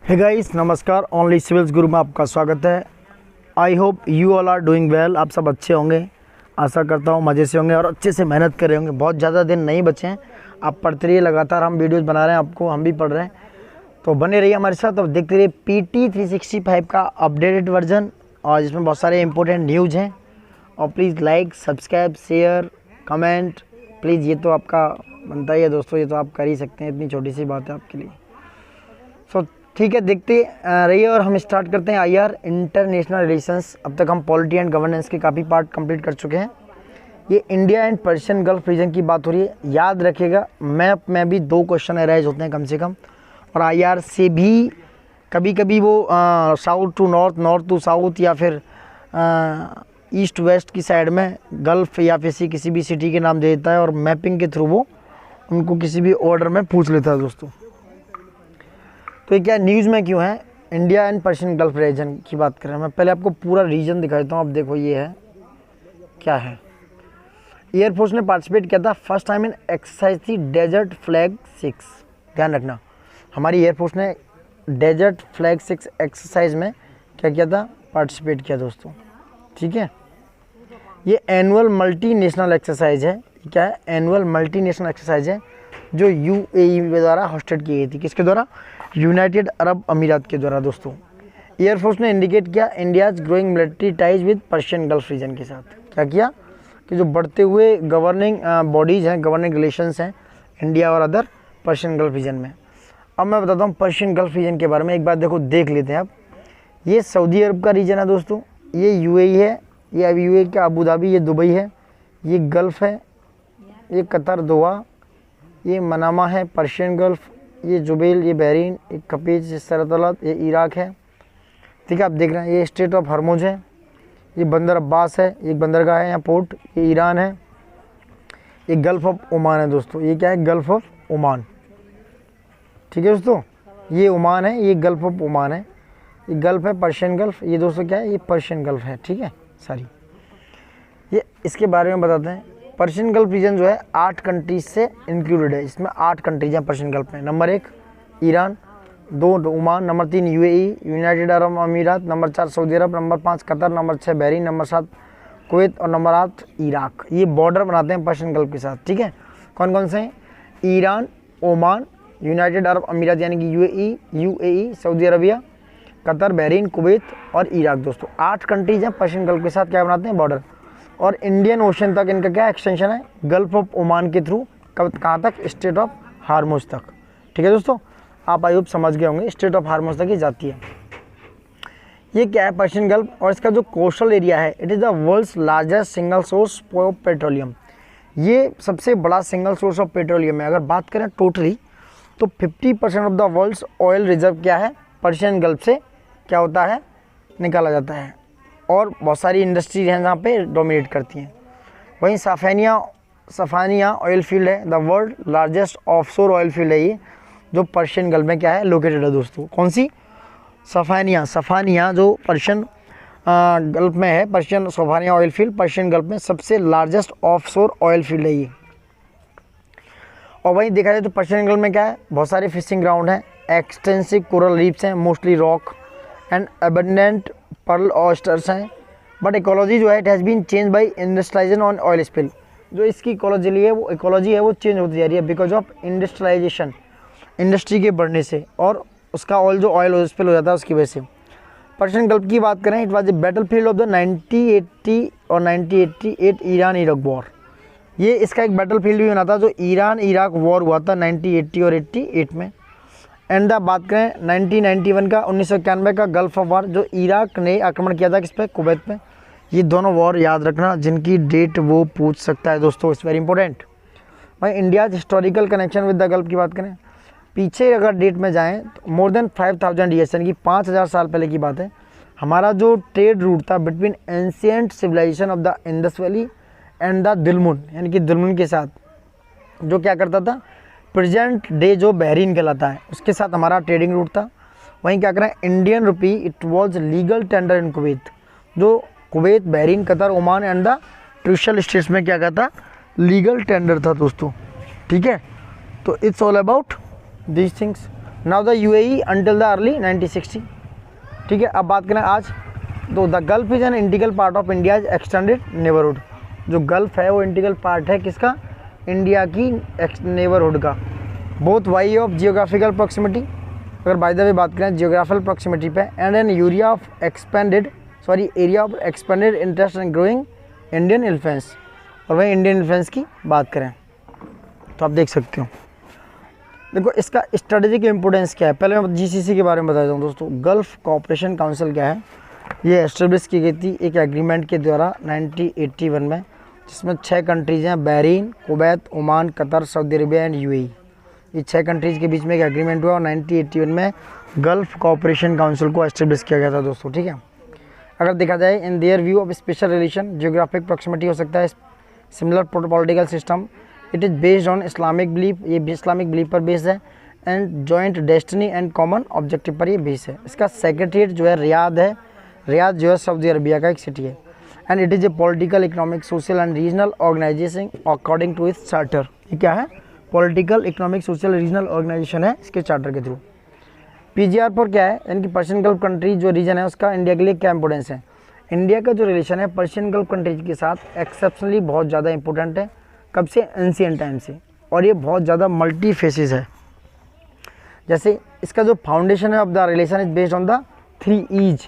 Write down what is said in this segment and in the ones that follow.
हे guys, नमस्कार। Only civils Guru में आपका स्वागत है। I hope you all are doing well. आप सब अच्छे होंगे, आशा करता हूँ मज़े से होंगे और अच्छे से मेहनत कर रहे होंगे। बहुत ज़्यादा दिन नहीं बचे हैं, आप पढ़ते रहिए। लगातार हम वीडियोस बना रहे हैं, आपको हम भी पढ़ रहे हैं, तो बने रहिए हमारे साथ। और देखते रहिए PT 365 का अपडेटेड वर्जन, और जिसमें बहुत सारे इंपॉर्टेंट न्यूज़ हैं। और please like, subscribe, share, comment please, ये तो आपका बनता ही है दोस्तों, ये तो आप कर ही सकते हैं, इतनी छोटी सी बात है आपके लिए। सो ठीक है, देखते रहिए और हम स्टार्ट करते हैं। IR international relations. अब तक हम पॉलिटी एंड गवर्नेंस के काफ़ी पार्ट कंप्लीट कर चुके हैं। ये India and Persian Gulf region की बात हो रही है। याद रखिएगा, मैप में भी 2 क्वेश्चन अराइज होते हैं कम से कम, और IR से भी कभी कभी वो south to north, north to south, या फिर ईस्ट वेस्ट की साइड में गल्फ या फिर किसी भी सिटी के नाम दे देता है, और मैपिंग के थ्रू वो उनको किसी भी ऑर्डर में पूछ लेता है दोस्तों। तो ये क्या न्यूज़ में क्यों है? India and Persian Gulf region की बात कर रहे हैं। मैं पहले आपको पूरा रीजन दिखा देता हूँ। अब देखो ये है, क्या है। एयरफोर्स ने पार्टिसिपेट किया था फर्स्ट टाइम इन एक्सरसाइज थी डेजर्ट फ्लैग 6। ध्यान रखना, हमारी एयरफोर्स ने डेजर्ट फ्लैग 6 एक्सरसाइज में क्या किया था? पार्टिसिपेट किया दोस्तों। ठीक है, ये एनुअल मल्टी नेशनल एक्सरसाइज है। क्या है? एनुअल मल्टी नेशनल एक्सरसाइज है जो UAE द्वारा होस्टेड की गई थी। किसके द्वारा? यूनाइटेड अरब अमीरात के द्वारा दोस्तों। एयरफोर्स ने इंडिकेट किया India's growing military ties with Persian Gulf region के साथ। क्या किया कि जो बढ़ते हुए गवर्निंग बॉडीज़ हैं, गवर्निंग रिलेशंस हैं इंडिया और अदर पर्शियन गल्फ रीजन में। अब मैं बताता हूँ पर्शियन गल्फ रीजन के बारे में। एक बार देखो, देख लेते हैं आप। ये सऊदी अरब का रीजन है दोस्तों, ये UAE है, ये अब UAE का अबू धाबी, ये दुबई है, ये गल्फ़ है, ये कतर दोहा, ये मनामा है, पर्शियन गल्फ, ये जुबैल, ये बहरीन, एक कपीज, ये सरतलत, ये इराक है। ठीक है, आप देख रहे हैं, ये स्टेट ऑफ हरमुज है, ये बंदर अब्बास है, ये बंदरगाह है यहाँ पोर्ट, ये ईरान है, ये गल्फ़ ऑफ ओमान है दोस्तों। ये क्या है? Gulf of Oman. ठीक है दोस्तों, ये ओमान है, ये गल्फ़ ऑफ ओमान है, ये गल्फ़ है पर्शियन गल्फ़। ये दोस्तों क्या है? ये पर्शियन गल्फ़ है। ठीक है, सॉरी, ये इसके बारे में बताते हैं। पर्शियन गल्फ रीजन जो है 8 कंट्रीज से इंक्लूडेड है। इसमें 8 कंट्रीज हैं पर्शियन गल्फ में। Number 1 Iran, 2 Oman, number 3 UAE United Arab Emirates, number 4 Saudi Arab, number 5 Qatar, number 6 Bahrain, number 7 Kuwait और नंबर 8 इराक। ये बॉर्डर बनाते हैं पर्शियन गल्फ के साथ। ठीक है, कौन कौन से हैं? ईरान, ओमान, यूनाइटेड अरब अमीरात यानी कि UAE Saudi Arabia, Qatar, Bahrain, Kuwait और इराक दोस्तों। 8 कंट्रीज हैं पर्शियन गल्फ के साथ क्या बनाते हैं? बॉर्डर। और इंडियन ओशन तक इनका क्या एक्सटेंशन है? गल्फ ऑफ ओमान के थ्रू कहाँ तक? स्टेट ऑफ हार्मोज तक। ठीक है दोस्तों, आप आई होप समझ गए होंगे, स्टेट ऑफ हार्मोज तक ये जाती है। ये क्या है? Persian Gulf. और इसका जो कोस्टल एरिया है, it is the world's largest single source of petroleum. ये सबसे बड़ा सिंगल सोर्स ऑफ पेट्रोलियम है। अगर बात करें टोटली, तो 50% of the world's oil reserve क्या है? पर्शियन गल्फ से क्या होता है? निकाला जाता है। और बहुत सारी इंडस्ट्रीज हैं जहाँ पे डोमिनेट करती हैं। वहीं सफानिया ऑयल फील्ड है, the world largest offshore oil field है ये, जो पर्शियन गल्फ में क्या है? लोकेटेड है दोस्तों। कौन सी? सफानिया जो पर्शियन गल्फ में है, Persian Safaniya oil field Persian Gulf में सबसे लार्जेस्ट ऑफशोर ऑयल फील्ड है ये। और वहीं देखा जाए तो पर्शियन गल्फ में क्या है? बहुत सारे फिशिंग ग्राउंड हैं, एक्सटेंसिव कोरल रीफ्स हैं, mostly rock and abundant pearl oysters हैं। बट इकोलॉजी जो है, it has been change by industrialisation on oil spill. जो इसकी इकोलॉजी है, वो इकोलॉजी है वो चेंज होती जा रही है बिकॉज ऑफ इंडस्ट्रियलाइजेशन, इंडस्ट्री के बढ़ने से, और उसका ऑयल स्पिल हो जाता है उसकी वजह से। पर्शियन गल्फ की बात करें, it was the battle field of the 1980 और 1988 ईरान इराक वॉर। ये इसका एक बैटल फील्ड भी बना था जो ईरान इराक वॉर हुआ था 1980 और 88 में। एंड बात करें 1991 का, 1991 का गल्फ ऑफ वार, जो इराक ने आक्रमण किया था किस पे? कुवैत पे। ये दोनों वॉर याद रखना, जिनकी डेट वो पूछ सकता है दोस्तों, इट्स वेरी इंपॉर्टेंट। भाई India's historical connection with the gulf की बात करें, पीछे अगर डेट में जाएं तो मोर देन 5000 ईयर्स यानी कि 5000 साल पहले की बात है। हमारा जो ट्रेड रूट था between ancient civilisation of the Indus valley and the Dilmun, यानी कि दिलमुन के साथ, जो क्या करता था? प्रेजेंट डे जो बहरीन कहलाता है, उसके साथ हमारा ट्रेडिंग रूट था। वहीं क्या करें? Indian rupee it was legal tender in Kuwait, जो Kuwait, Bahrain, Qatar, Oman and the Trucial States में क्या कहता? लीगल टेंडर था दोस्तों। ठीक है, तो it's all about these things. Now the UAE until the early 1960। ठीक है, अब बात करें आज तो the gulf is an integral part of India's extended neighbourhood. जो गल्फ है वो इंटीग्रल पार्ट है किसका? इंडिया की नेबरहुड का। Both way of geographical proximity, अगर बाय द वे बात करें जियोग्राफिकल प्रॉक्सिमिटी पे, and an area of expanded interest and growing Indian influence, और वही इंडियन इन्फ्लुएंस की बात करें तो आप देख सकते हो। देखो इसका स्ट्रेटेजिक इंपोर्टेंस क्या है, पहले मैं जीसीसी के बारे में बता देता हूँ दोस्तों। गल्फ कोऑपरेशन काउंसिल क्या है? ये एस्टेब्लिश की गई थी एक एग्रीमेंट के द्वारा 1981 में, जिसमें 6 कंट्रीज़ हैं, Bahrain, Kuwait, Oman, Qatar, Saudi Arabia and UAE. ये 6 कंट्रीज़ के बीच में एक एग्रीमेंट हुआ और 1981 में गल्फ कोऑपरेशन काउंसिल को एस्टेब्लिश किया गया था दोस्तों। ठीक है, अगर देखा जाए in their view of special relation, geographic proximity हो सकता है, similar political system, it is based on Islamic belief, ये भी इस्लामिक बिलीफ पर बेस्ड है, and joint destiny and common objective पर ये बेस है। इसका सेक्रेटरीट जो है रियाद है, रियाद जो है सऊदी अरबिया का एक सिटी है, and it is a political, economic, social and regional organisation according to its charter. ये क्या है? Political, economic, social, regional organisation है इसके चार्टर के थ्रू। पीजीआर पर क्या है? यानी कि पर्शियन गल्फ कंट्री जो रीजन है उसका इंडिया के लिए क्या इंपॉर्टेंस है? इंडिया का जो रिलेशन है पर्शियन गल्फ कंट्रीज के साथ एक्सेप्शनली बहुत ज़्यादा इंपॉर्टेंट है। कब से? एंशिएंट टाइम से, और ये बहुत ज़्यादा मल्टी फेसेस है। जैसे इसका जो फाउंडेशन है of the relation is based on the 3 E's।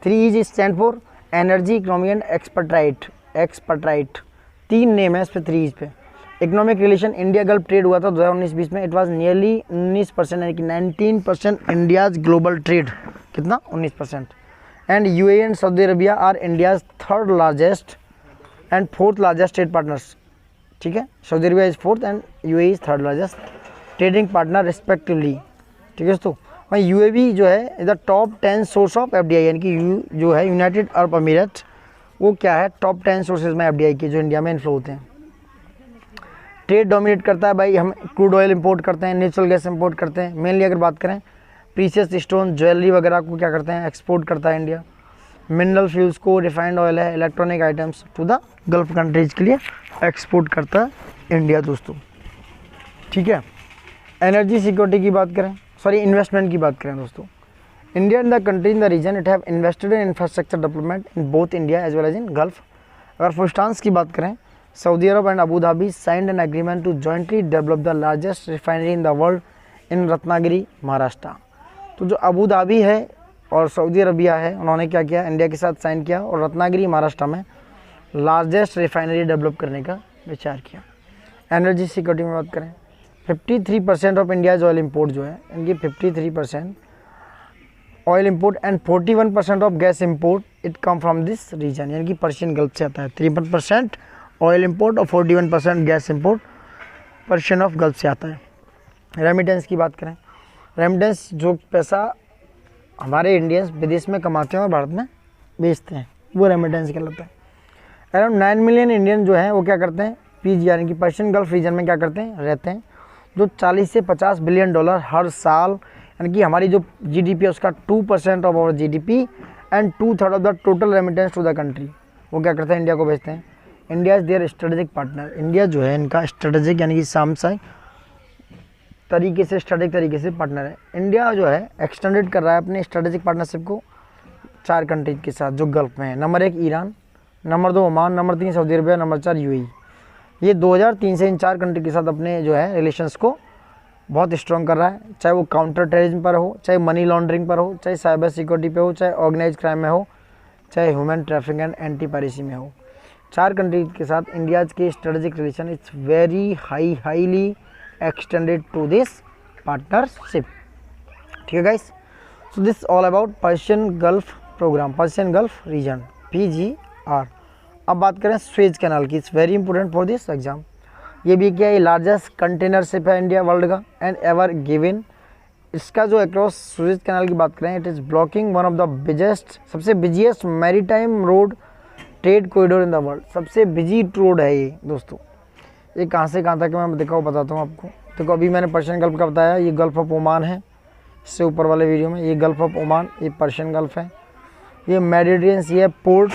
3 E's stand for energy, economy and expertise. 3 name है इस पे 3 E's पे। Economic relation, India Gulf trade हुआ था 2019-20 में, इट वाज नियरली 19%, यानी कि 19% इंडियाज ग्लोबल ट्रेड। कितना? 19%। And UAE and Saudi Arabia are India's 3rd largest and 4th largest trade partners. ठीक है, Saudi Arabia is 4th and UAE is 3rd largest trading partner respectively. ठीक है दोस्तों, वहीं UAE जो है the top 10 source of FDI, यानी कि जो है यूनाइटेड अरब अमीरात, वो क्या है? टॉप 10 सोर्सेज में एफडीआई के जो इंडिया में इन्फ्लो होते हैं। ट्रेड डोमिनेट करता है भाई, हम क्रूड ऑयल इंपोर्ट करते हैं, नेचुरल गैस इंपोर्ट करते हैं। मेनली अगर बात करें प्रीशियस स्टोन, ज्वेलरी वगैरह को क्या करते हैं? एक्सपोर्ट करता है इंडिया। मिनरल फ्यूल्स को, रिफाइंड ऑयल है, electronic items to the gulf countries के लिए एक्सपोर्ट करता है इंडिया दोस्तों। ठीक है, एनर्जी सिक्योरिटी की बात करें, सॉरी इन्वेस्टमेंट की बात करें दोस्तों, India in the country in the region it have invested in infrastructure development in both India as well as in gulf. अगर फॉर इंस्टांस की बात करें, Saudi Arab and Abu Dhabi signed an agreement to jointly develop the largest refinery in the world in Ratnagiri, Maharashtra. तो जो Abu Dhabi है और Saudi Arabia है, उन्होंने क्या किया? इंडिया के साथ साइन किया और रत्नागिरी, महाराष्ट्र में लार्जेस्ट रिफाइनरी डेवलप करने का विचार किया। एनर्जी सिक्योरिटी में बात करें, 53% ऑफ इंडियाज ऑयल इंपोर्ट जो है, इनकी 53% oil import and 41% of gas import it come from this region, यानी कि पर्शियन गल्फ से आता है। 53% ऑयल इंपोर्ट और 41% gas import Persian of gulf से आता है। रेमिटेंस की बात करें, रेमिटेंस जो पैसा हमारे इंडियंस विदेश में कमाते हैं और भारत में बेचते हैं, वो रेमिटेंस कहलाता है। अराउंड 9 मिलियन इंडियन जो हैं वो क्या करते हैं? पीजी यानी कि पर्शियन गल्फ रीजन में क्या करते हैं? रहते हैं, जो 40 से 50 बिलियन डॉलर हर साल, यानी कि हमारी जो जीडीपी है उसका 2% of our GDP and 2/3 of the total remittance to the country, वो क्या करते हैं? इंडिया को भेजते हैं। India is their strategic partner, India जो है इनका स्ट्रेटेजिक यानी कि सामसाई तरीके से, स्ट्रेटेजिक तरीके से पार्टनर है। इंडिया जो है एक्सटेंडेड कर रहा है अपने स्ट्रेटेजिक पार्टनरशिप को 4 कंट्रीज के साथ जो गल्फ में है। Number 1 Iran, number 2 Oman, number 3 Saudi Arabia, number 4 UAE. ये 2003 से इन 4 कंट्री के साथ अपने जो है रिलेशंस को बहुत स्ट्रॉन्ग कर रहा है, चाहे वो काउंटर टेररिज्म पर हो, चाहे मनी लॉन्ड्रिंग पर हो, चाहे साइबर सिक्योरिटी पे हो, चाहे ऑर्गेनाइज क्राइम में हो, चाहे human traffic and anti piracy में हो। 4 कंट्रीज के साथ इंडिया के strategic relation it's very highly extended to this partnership. ठीक है guys, so this all about Persian Gulf programme, Persian Gulf region, PGR। अब बात करें स्वेज कैनाल की, it's very important for this exam. ये भी क्या है? लार्जेस्ट कंटेनर शिप है इंडिया वर्ल्ड का एंड एवर गिवन। इसका जो अक्रॉस स्वेज कैनाल की बात करें, it is blocking one of the biggest, सबसे busiest maritime road trade corridor in the world. सबसे बिजी रोड है ये दोस्तों। ये कहाँ से कहाँ तक मैं दिखाऊँ, बताता हूँ आपको। देखो अभी मैंने पर्शियन गल्फ का बताया, ये गल्फ ऑफ ओमान है, इससे ऊपर वाले वीडियो में ये गल्फ ऑफ ओमान, ये पर्शियन गल्फ है, ये मेडिटेरियन सी है, पोर्ट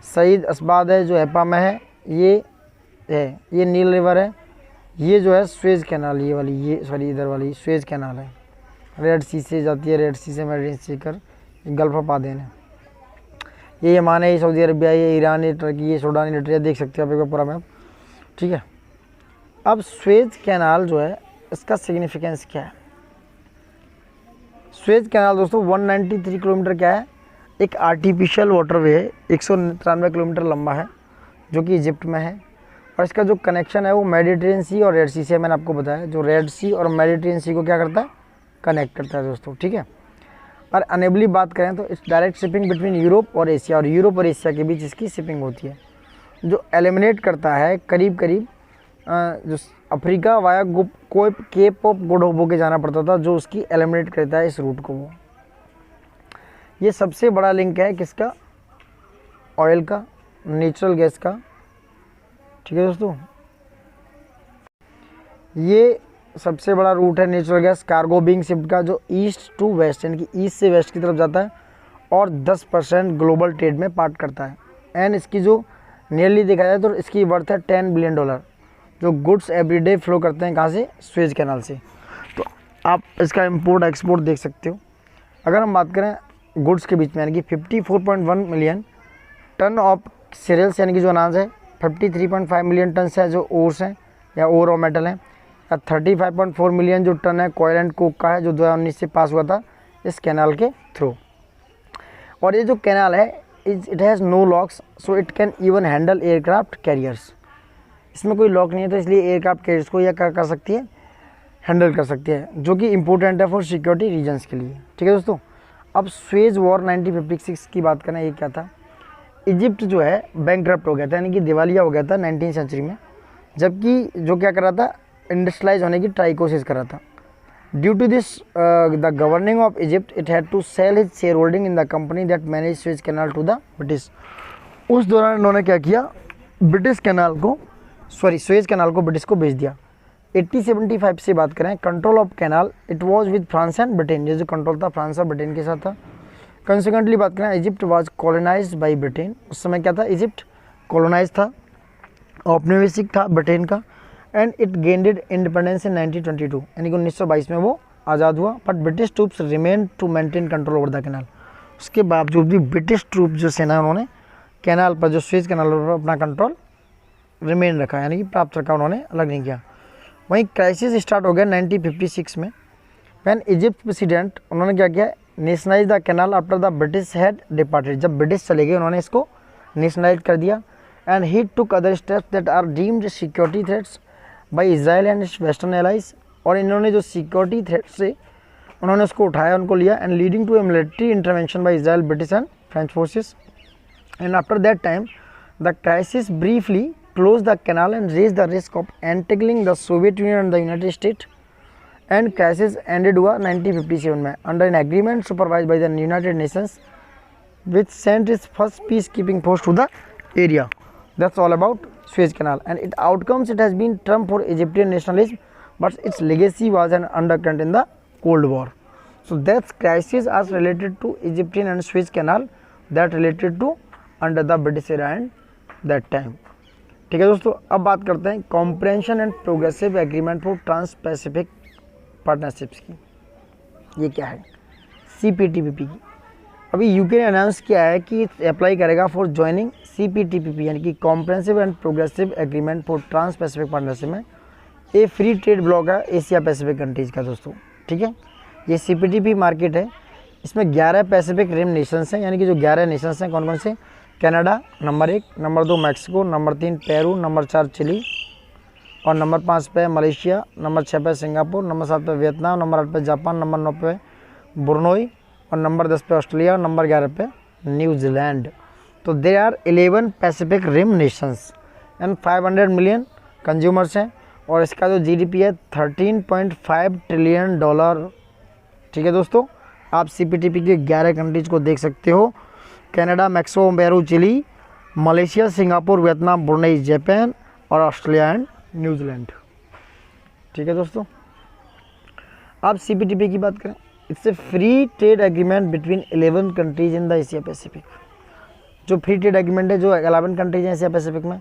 सईद अस्बाद है जो एपा में है, ये नील रिवर है, ये जो है स्वेज कैनाल, ये वाली, ये सॉरी इधर वाली स्वेज कैनाल है, रेड सी से जाती है, रेड सी से मेडिटेरेनियन सी कर गल्फ ऑफ आदेन है। ये यमन है, ये सऊदी अरबिया, ये ईरान, ये टर्की, ये सूडान, ये लिटरिया, देख सकते हो आप एक पूरा मैप, ठीक है। अब स्वेज कैनाल जो है इसका सिग्निफिकेंस क्या है? स्वेज कैनाल दोस्तों 193 किलोमीटर क्या है, एक आर्टिफिशियल वाटरवे है, 193 किलोमीटर लंबा है, जो कि इजिप्ट में है। और इसका जो कनेक्शन है वो मेडिटेरेनियन सी और रेड सी से, मैंने आपको बताया, जो रेड सी और मेडिटेरेनियन सी को क्या करता है, कनेक्ट करता है दोस्तों, ठीक है। और अनेबली बात करें तो it's direct shipping between Europe और एशिया, और यूरोप और एशिया के बीच इसकी शिपिंग होती है, जो एलिमिनेट करता है करीब करीब जो Africa via Cape of Good Hope के जाना पड़ता था, जो उसकी एलिमिनेट करता है इस रूट को। वो ये सबसे बड़ा लिंक है किसका, ऑयल का, नेचुरल गैस का, ठीक है दोस्तों। ये सबसे बड़ा रूट है natural gas cargo being shift का, जो ईस्ट टू वेस्ट यानी कि ईस्ट से वेस्ट की तरफ जाता है और 10% ग्लोबल ट्रेड में पार्ट करता है। एंड इसकी जो नियरली देखा जाए तो इसकी वर्थ है $10 बिलियन, जो गुड्स एवरीडे फ्लो करते हैं कहाँ से, स्वेज कैनाल से। तो आप इसका इंपोर्ट एक्सपोर्ट देख सकते हो। अगर हम बात करें गुड्स के बीच में, यानी कि 54.1 मिलियन टन ऑफ सीरियल्स यानी कि जो अनाज है, 53.5 मिलियन टन है जो ओर्स हैं या ओर और मेटल हैं, या 35.4 मिलियन जो टन है कॉयल एंड कोक का है, जो 2019 से पास हुआ था इस कैनाल के थ्रू। और ये जो कैनाल है it has no locks, so it can even handle aircraft carriers. इसमें कोई लॉक नहीं है, तो इसलिए एयरक्राफ्ट कैरियर्स को यह कर सकती है, हैंडल कर सकती है, जो कि इंपॉर्टेंट है फॉर सिक्योरिटी रीजन्स के लिए, ठीक है दोस्तों। अब स्वेज वॉर 1956 की बात करें, ये क्या था, इजिप्ट जो है बैंकक्रप्ट हो गया था, यानी कि दिवालिया हो गया था 19वीं सेंचुरी में, जबकि जो क्या कर रहा था, इंडस्ट्रियलाइज होने की ट्राई कोशिश कर रहा था। Due to this the governing of Egypt it had to sell his share holding in the company that manage Suez canal to the British. उस दौरान इन्होंने क्या किया, ब्रिटिश कैनाल को, सॉरी स्वेज कैनाल को ब्रिटिश को बेच दिया। 1875 से बात करें, control of canal it was with France and Britain, ये जो कंट्रोल था फ्रांस और ब्रिटेन के साथ था। कंसिक्वेंटली बात करें, Egypt was colonised by Britain, उस समय क्या था, इजिप्ट कॉलोनाइज था, औपनिवेशिक था ब्रिटेन का। And it gained independence in 1922, यानी कि 1922 में वो आज़ाद हुआ। But British troops remain to maintain control over the canal, उसके बावजूद भी ब्रिटिश ट्रूप जो सेना उन्होंने कैनाल पर, जो स्वेज कैनाल पर अपना कंट्रोल रिमेन रखा, यानी कि प्राप्त रखा, उन्होंने अलग नहीं किया। वहीं क्राइसिस स्टार्ट हो गया 1956 में, वैन इजिप्ट प्रेसिडेंट, उन्होंने क्या किया, nationalise the canal after the British had departed, जब ब्रिटिश चले गए उन्होंने इसको नेशनलाइज कर दिया। And he took other steps that are deemed security threats by Israel and western allies, और इन्होंने जो सिक्योरिटी थ्रेट से उन्होंने उसको उठाया, उनको लिया, and leading to a military intervention by Israel, British and French forces. And after that time the crisis briefly closed the canal and raised the risk of entangling the Soviet Union and the United States, and crisis ended हुआ 1957 में under an agreement supervised by the United Nations which sent its first peacekeeping force to the area. That's all about Suez Canal, and its outcomes, it has been term for Egyptian nationalism, but its legacy was an undercurrent in the Cold War. So that crisis as related to Egyptian and Suez Canal that related to under the British era and that time. ठीक है दोस्तों, अब बात करते हैं comprehensive and progressive agreement for trans Pacific partnerships की। ये क्या है, CPTPP की। अभी यूके ने अनाउंस किया है कि अप्लाई करेगा फॉर ज्वाइनिंग CPTPP, यानी कि comprehensive and progressive agreement for trans Pacific partnership में। ये फ्री ट्रेड ब्लॉक है एशिया पैसिफिक कंट्रीज़ का दोस्तों, ठीक है। ये CPTPP मार्केट है, इसमें 11 पैसिफिक रिम नेशंस हैं, यानी कि जो 11 नेशंस हैं कौन कौन से, Canada number 1, number 2 Mexico, number 3 Peru, number 4 Chile, और नंबर 5 पे मलेशिया, नंबर 6 पे सिंगापुर, नंबर 7 पे वियतनाम, नंबर 8 पे जापान, नंबर 9 पे ब्रुनोई, और नंबर 10 पे ऑस्ट्रेलिया, और नंबर 11 पे न्यूजीलैंड। तो they are 11 Pacific rim nations and 500 million consumers हैं, और इसका जो GDP है $13.5 ट्रिलियन। ठीक है दोस्तों, आप CPTPP के 11 कंट्रीज को देख सकते हो, Canada, Mexico, Peru, Chile, Malaysia, Singapore, Vietnam, Brunei, Japan, और ऑस्ट्रेलिया एंड न्यूजीलैंड। ठीक है दोस्तों, आप CPTPP की बात करें, it's a free trade agreement between 11 countries in the Asia Pacific. जो फ्री ट्रेड एग्रीमेंट है जो 11 कंट्रीज हैं एशिया पैसिफिक में,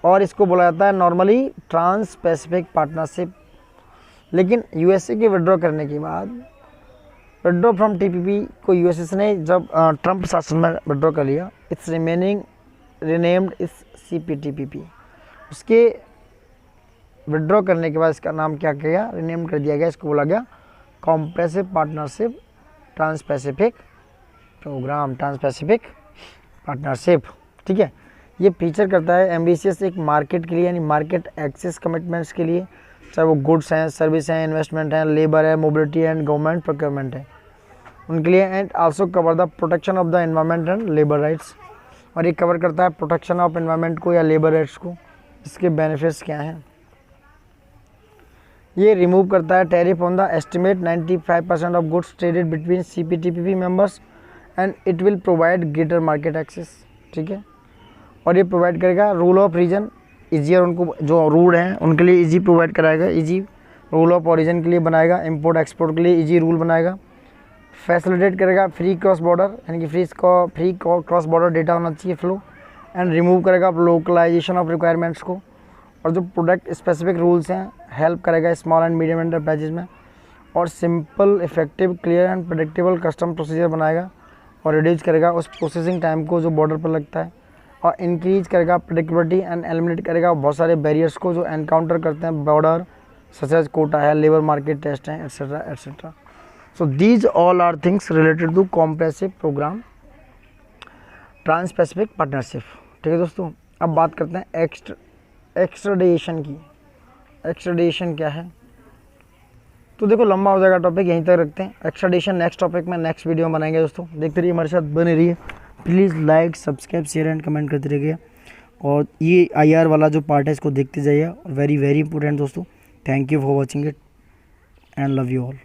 और इसको बोला जाता है नॉर्मली ट्रांस पैसिफिक पार्टनरशिप। लेकिन USA के विड्रॉ करने के बाद विड्रॉ फ्रॉम टीपीपी को यूएसएस ने जब ट्रंप शासन में विड्रॉ कर लिया, इट्स रिमेनिंग रिनेम्ड इस सीपीटीपीपी। उसके विड्रॉ करने के बाद इसका नाम क्या किया गया, रिनेम कर दिया गया, इसको बोला गया comprehensive partnership trans Pacific programme, trans Pacific partnership. ठीक है, ये फीचर करता है एम्बिशियस एक मार्केट के लिए, यानी मार्केट एक्सेस कमिटमेंट्स के लिए, चाहे वो गुड्स हैं, सर्विस हैं, इन्वेस्टमेंट हैं, लेबर है, मोबिलिटी एंड गवर्नमेंट प्रोक्योरमेंट है, उनके लिए। And also cover the protection of the environment and labour rights, और ये कवर करता है प्रोटेक्शन ऑफ एनवायरनमेंट को या लेबर राइट्स को। इसके बेनिफिट्स क्या हैं, ये रिमूव करता है tariff on the estimate 95% of goods traded between CPTPP members and it will provide greater market access. ठीक है, और ये प्रोवाइड करेगा रूल ऑफ रीजन ईजियर, उनको जो रूल हैं उनके लिए ईजी प्रोवाइड कराएगा, ईजी रूल ऑफ ओरिजिन के लिए बनाएगा, इंपोर्ट एक्सपोर्ट के लिए ईजी रूल बनाएगा, फैसिलिटेट करेगा फ्री क्रॉस बॉर्डर, यानी कि फ्री क्रॉस बॉर्डर डेटा होना चाहिए फ्लो, एंड रिमूव करेगा लोकलाइजेशन ऑफ रिक्वायरमेंट्स को, और जो प्रोडक्ट स्पेसिफिक रूल्स हैं हेल्प करेगा स्मॉल एंड मीडियम एंटरप्राइजेज में, और simple effective clear and predictable custom procedure बनाएगा, और रिड्यूस करेगा उस प्रोसेसिंग टाइम को जो बॉर्डर पर लगता है, और इंक्रीज करेगा प्रेडिक्टेबिलिटी एंड एलिमिनेट करेगा बहुत सारे बैरियर्स को जो एनकाउंटर करते हैं बॉर्डर, सच एज कोटा है, लेबर मार्केट टेस्ट हैं, etcetera etcetera. So these all are things related to comprehensive programme trans Pacific partnership. ठीक है दोस्तों, अब बात करते हैं एक्सट्राडिशन की। एक्सट्राडिशन क्या है, तो देखो लंबा हो जाएगा टॉपिक, यहीं तक रखते हैं। एक्सट्राडिशन नेक्स्ट टॉपिक में नेक्स्ट वीडियो में बनाएंगे दोस्तों। देखते रहिए, हमारे साथ बने रहिए। Please like subscribe share and comment करते रहिए, और ये IR वाला जो पार्ट है इसको देखते जाइए, वेरी वेरी इंपॉर्टेंट दोस्तों। Thank you for watching it and love you all.